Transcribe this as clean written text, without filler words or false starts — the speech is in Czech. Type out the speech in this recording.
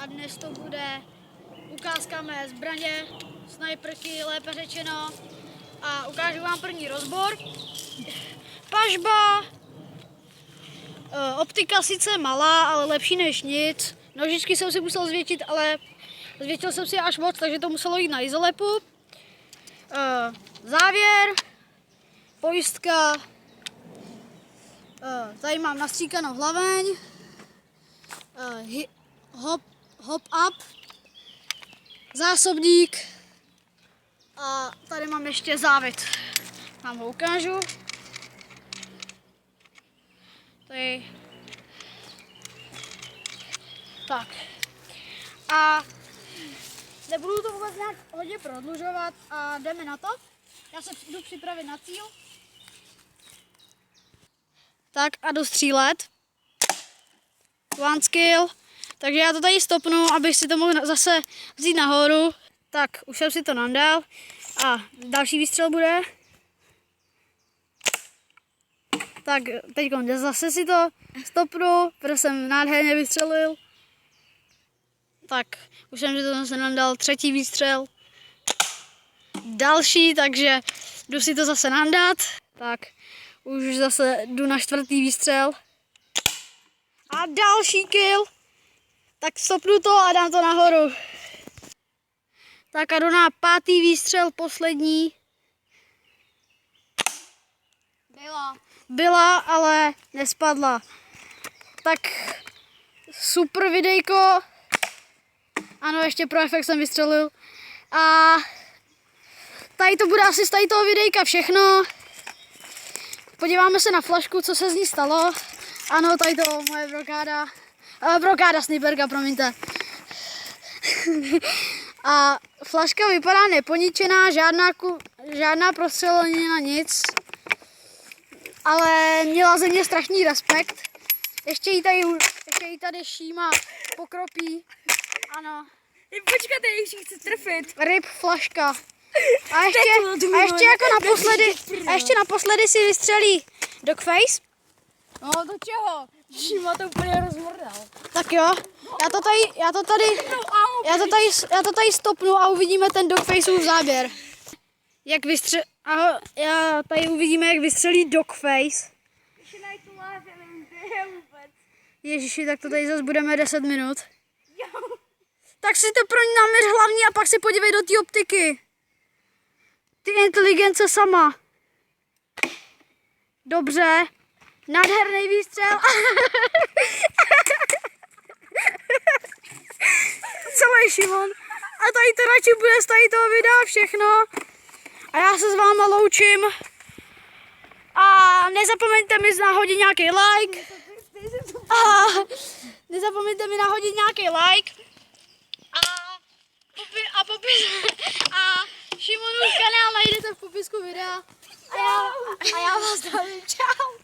a dnes to bude ukázka mé zbraně, snajperky, lépe řečeno. A ukážu vám první rozbor. Pažba, optika sice malá, ale lepší než nic. Nožičky jsem si musel zvětšit, ale zvětšil jsem si až moc, takže to muselo jít na izolepu. Závěr, pojistka, tady mám nastříkanou hlaveň, hop up, zásobník a tady mám ještě závit. Vám ho ukážu. Tady. Tak. A nebudu to vůbec nějak hodně prodlužovat a jdeme na to. Já se jdu připravit na cíl. Tak a jdu střílet. One skill. Takže já to tady stopnu, abych si to mohl zase vzít nahoru. Tak, už jsem si to nandal. A další výstřel bude. Tak, teď zase si to stopnu, protože jsem nádherně vystřelil. Tak, už jsem si to zase nandal, třetí výstřel. Další, takže jdu si to zase nandat. Tak, už zase jdu na čtvrtý výstřel. A další kill. Tak stopnu to a dám to nahoru. Tak a jdu na pátý výstřel, poslední. Byla, ale nespadla. Tak super videjko. Ano, ještě pro efekt jsem vystřelil. A tady to bude asi z tady toho videjka všechno. Podíváme se na flašku, co se z ní stalo. Ano, tady to moje brokáda sniperka, promiňte. A flaška vypadá neponičená, žádná prostřelenina, nic. Ale měla ze mě strašný respekt. Ještě jí tady šíma pokropí. Ano. Počkejte, ještě chci trefit. Rip flaška. A ještě naposledy si vystřelí Dogface. No do čeho? Šíma to úplně rozmrdal. Tak jo, já to tady stopnu a uvidíme ten Dogfaceův záběr. Já tady uvidíme, jak vystřelí Dogface. Ježiši, tak to tady zase budeme 10 minut. Tak si to pro ní naměř hlavní a pak si podívej do té optiky. Ty inteligence sama. Dobře. Nádherný výstřel. Celý Šimon. A tady to radši bude z tady toho videa všechno. A já se s váma loučím. A nezapomeňte mi nahodit nějaký like. A Šimonův kanál najdete v popisku videa. A já vás zdravím. Čau.